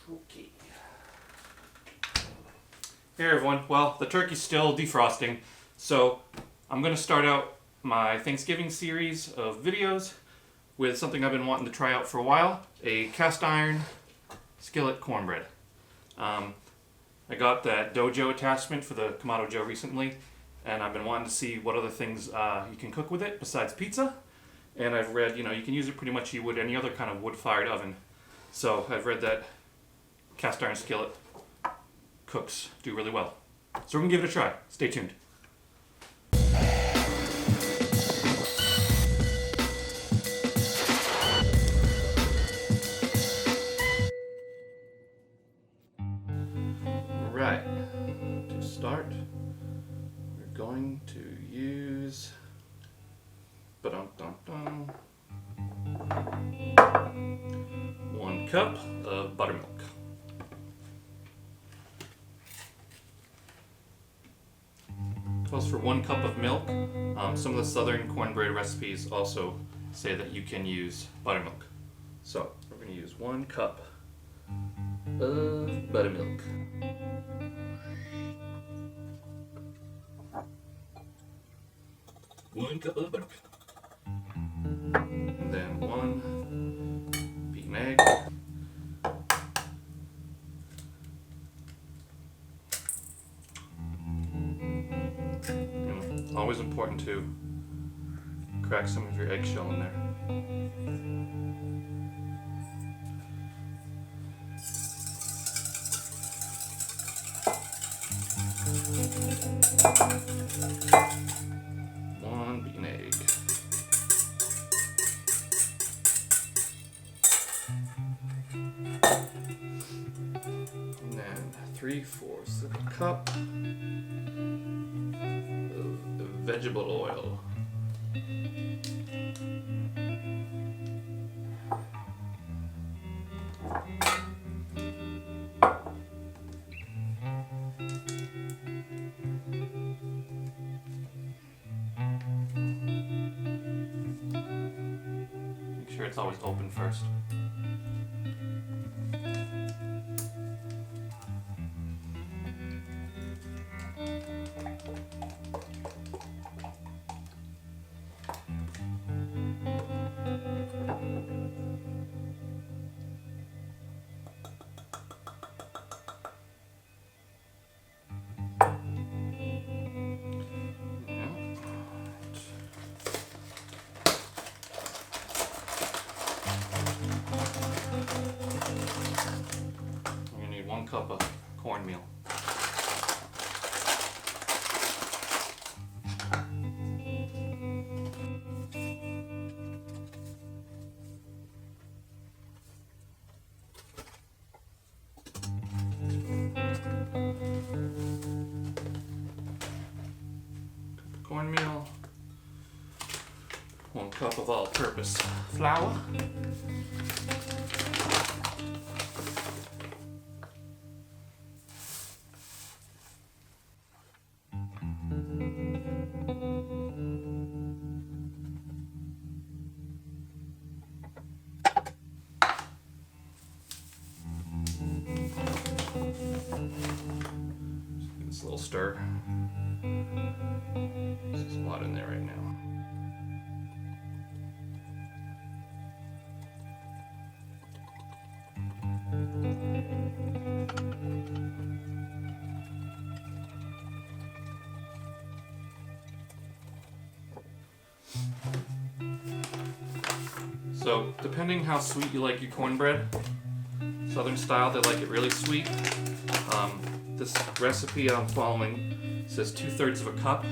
Okay. Hey everyone, well, the turkey's still defrosting, so I'm going to start out my Thanksgiving series of videos with something I've been wanting to try out for a while, a cast iron skillet cornbread. I got that DoJoe attachment for the Kamado Joe recently, and I've been wanting to see what other things you can cook with it besides pizza. And I've read, you can use it pretty much you would any other kind of wood-fired oven. So I've read that cast iron skillet cooks do really well. So we're going to give it a try. Stay tuned. Right, to start, we're going to use 1 cup of buttermilk. Calls for 1 cup of milk. Some of the southern cornbread recipes also say that you can use buttermilk. So we're going to use 1 cup of buttermilk. One cup of buttermilk. And then 1 beaten egg. Always important to crack some of your eggshell in there. One beaten egg. And then 3/4 of a cup vegetable oil. Make sure it's always open first. You're going to need 1 cup of cornmeal. Cornmeal, 1 cup of all-purpose flour, give this a little stir. There's a lot in there right now. So, depending how sweet you like your cornbread, southern style, they like it really sweet. This recipe I'm following says 2/3 of a cup.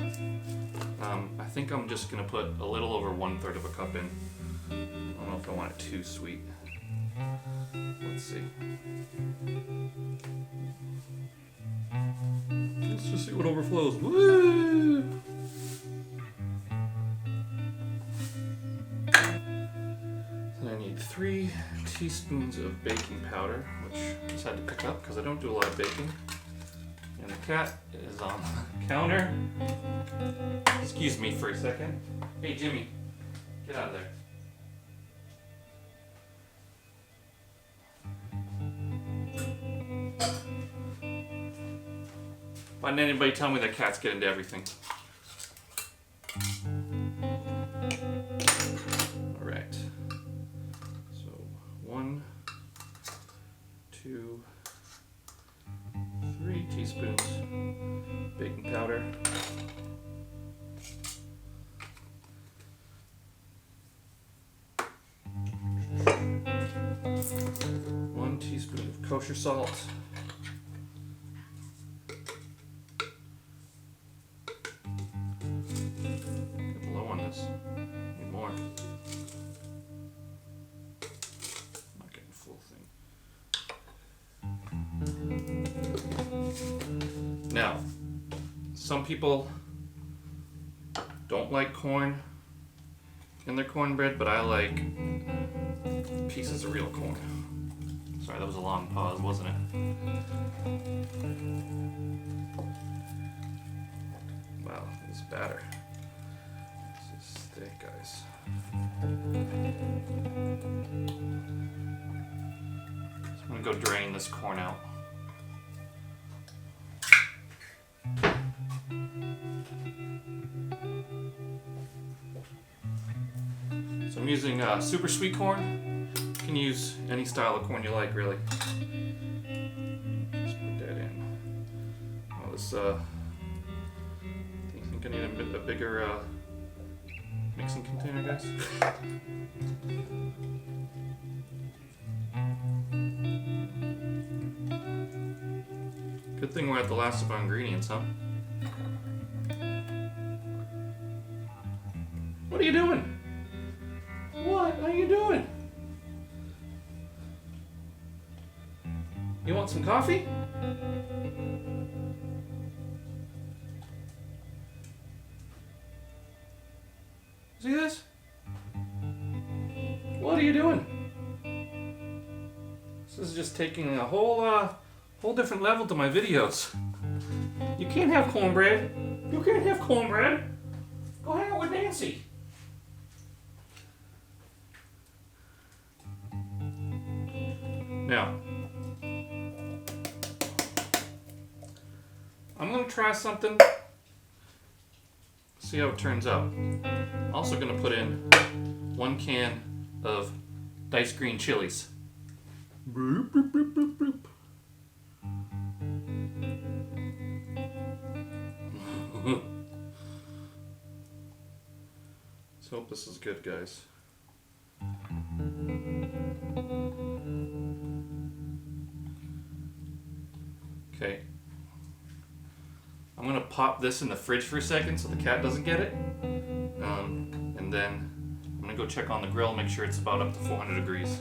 I think I'm just going to put a little over 1/3 of a cup in. I don't know if I want it too sweet. Let's see. Let's just see what overflows. Woo! Then I need 3 teaspoons of baking powder, which I just had to pick up because I don't do a lot of baking. And the cat is on the counter. Excuse me for a second. Hey Jimmy, get out of there. Why didn't anybody tell me that cats get into everything? Alright. So 1, 2, 3 teaspoons baking powder. 1 teaspoon of kosher salt. Getting low on this. Need more. Not getting the full thing. Now, some people don't like corn in their cornbread, but I like pieces of real corn. Sorry, that was a long pause, wasn't it? Wow, this batter. This is thick, guys. So I'm gonna go drain this corn out. So I'm using super sweet corn. You can use any style of corn you like, really. Let's put that in. Oh, this, I think I need a bigger mixing container, guys. Good thing we're at the last of our ingredients, huh? What are you doing? What are you doing? You want some coffee? See this? What are you doing? This is just taking a whole different level to my videos. You can't have cornbread. You can't have cornbread. Go hang out with Nancy. Now, I'm going to try something, see how it turns out. Also going to put in 1 can of diced green chilies. Boop, boop, boop, boop, boop. Let's hope this is good, guys. Okay. I'm gonna pop this in the fridge for a second so the cat doesn't get it. And then I'm gonna go check on the grill, make sure it's about up to 400 degrees.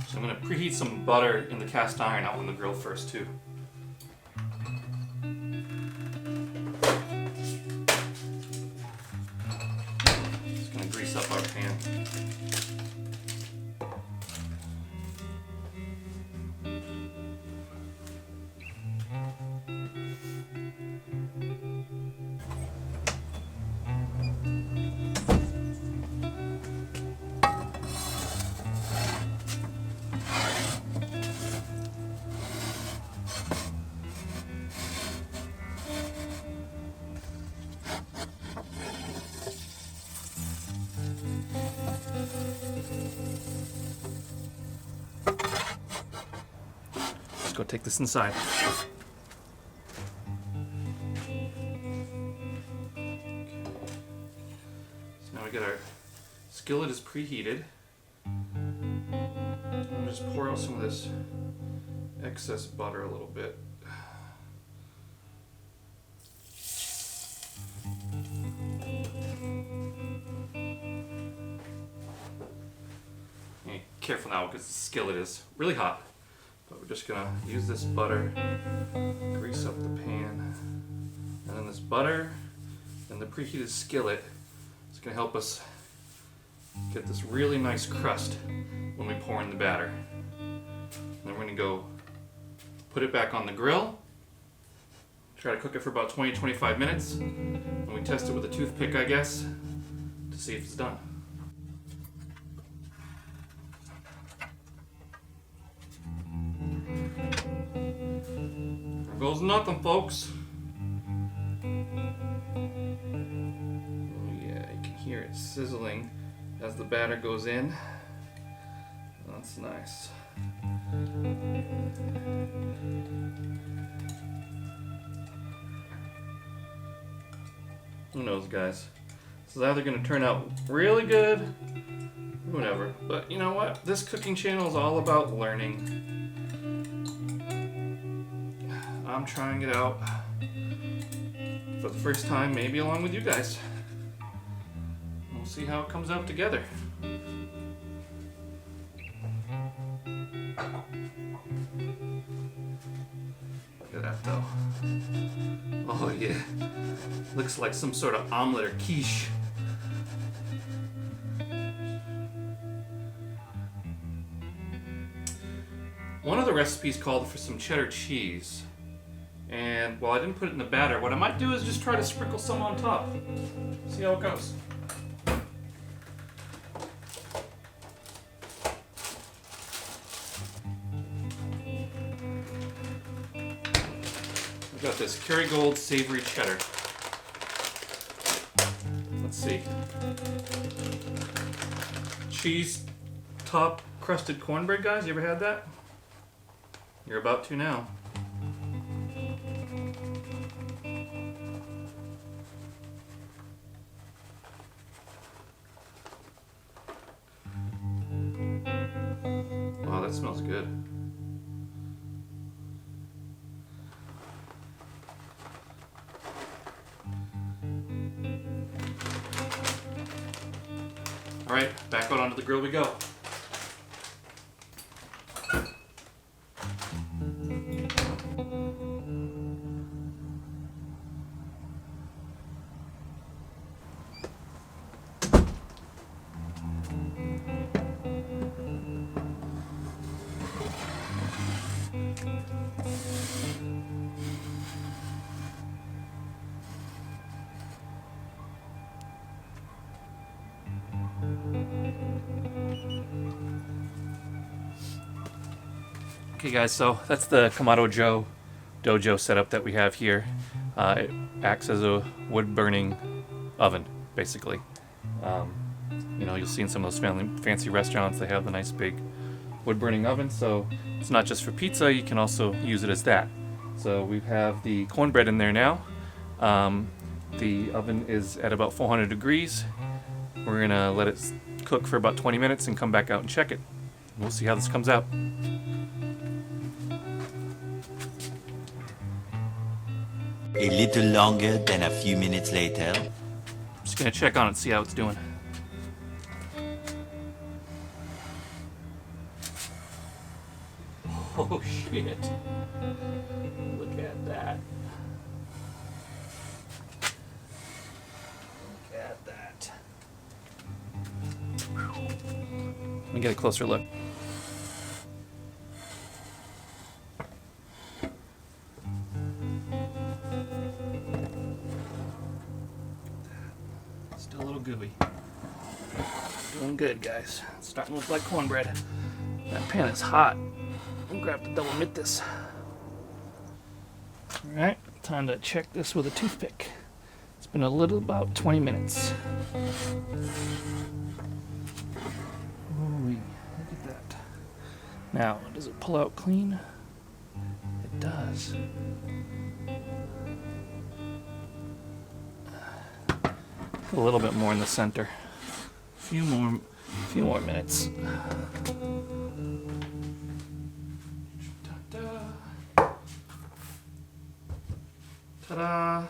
So I'm going to preheat some butter in the cast iron out on the grill first too. Just going to grease up our pan. Go take this inside. Okay. So now we get our skillet is preheated. I'm just pour out some of this excess butter a little bit. Be careful now because the skillet is really hot. But we're just gonna use this butter, grease up the pan, and then this butter and the preheated skillet is gonna help us get this really nice crust when we pour in the batter. And then we're gonna go put it back on the grill. Try to cook it for about 20-25 minutes. And we test it with a toothpick, I guess, to see if it's done. There goes nothing, folks. Oh yeah, you can hear it sizzling as the batter goes in. That's nice. Who knows, guys? This is either going to turn out really good, whatever. But you know what? This cooking channel is all about learning. I'm trying it out for the first time, maybe along with you guys. We'll see how it comes out together. Look at that though. Oh yeah. Looks like some sort of omelet or quiche. One of the recipes called for some cheddar cheese. And while I didn't put it in the batter, what I might do is just try to sprinkle some on top. See how it goes. I've got this Kerrygold savory cheddar. Let's see. Cheese top crusted cornbread, guys. You ever had that? You're about to now. Wow, that smells good. All right, back out onto the grill we go. Okay guys, so that's the Kamado DoJoe setup that we have here. It acts as a wood burning oven, basically. You know, you'll see in some of those fancy restaurants they have the nice big wood burning oven, so it's not just for pizza, you can also use it as that. So we have the cornbread in there now. The oven is at about 400 degrees. We're gonna let it cook for about 20 minutes and come back out and check it. We'll see how this comes out. A little longer than a few minutes later. Just gonna check on it, see how it's doing. Oh shit. Look at that. Look at that. Let me get a closer look. Still a little gooey. Doing good, guys. It's starting to look like cornbread. That pan is hot. I'm gonna have to double mitt this. Alright, time to check this with a toothpick. It's been a little about 20 minutes. Ooh, look at that. Now, does it pull out clean? It does. A little bit more in the center. A few more minutes. Ta-da!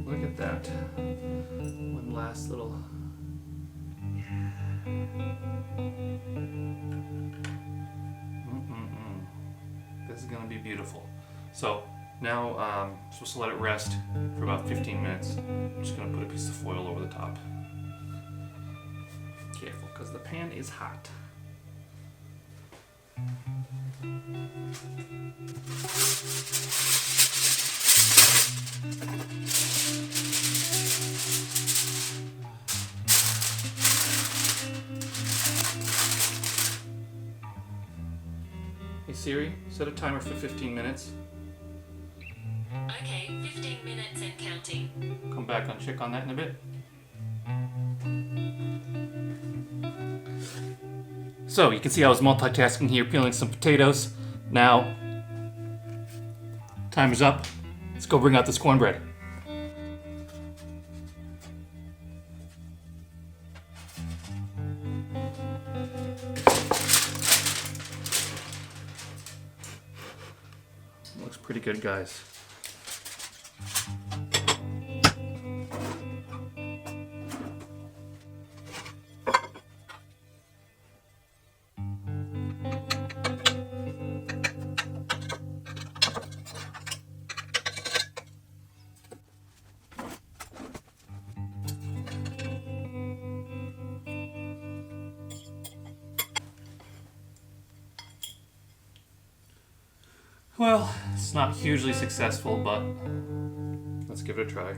Look at that. One last little... This is going to be beautiful. So now I'm supposed to let it rest for about 15 minutes. I'm just going to put a piece of foil over the top. Careful, because the pan is hot. Hey Siri, set a timer for 15 minutes. Okay, 15 minutes and counting. Come back and check on that in a bit. So you can see I was multitasking here, peeling some potatoes. Now, timer's up. Let's go bring out this cornbread. Looks pretty good, guys. Well, it's not hugely successful, but let's give it a try.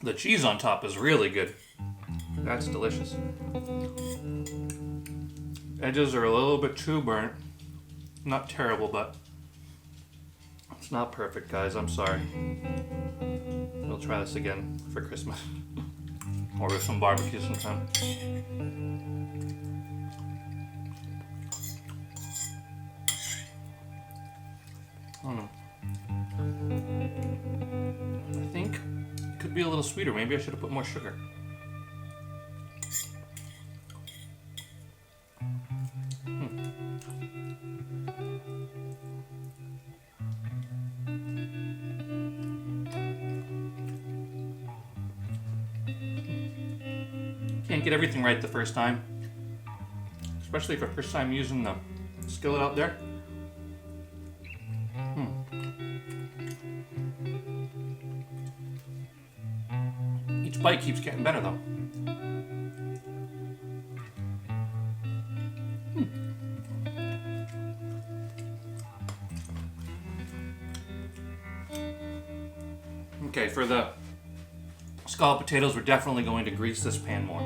The cheese on top is really good. That's delicious. Edges are a little bit too burnt. Not terrible, but it's not perfect, guys. I'm sorry. We'll try this again for Christmas. Or with some barbecue sometime. I don't know. I think it could be a little sweeter. Maybe I should have put more sugar. Can't get everything right the first time, especially for first time using the skillet out there. Each bite keeps getting better though. Okay, for the scalloped potatoes, we're definitely going to grease this pan more.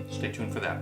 Stay tuned for that.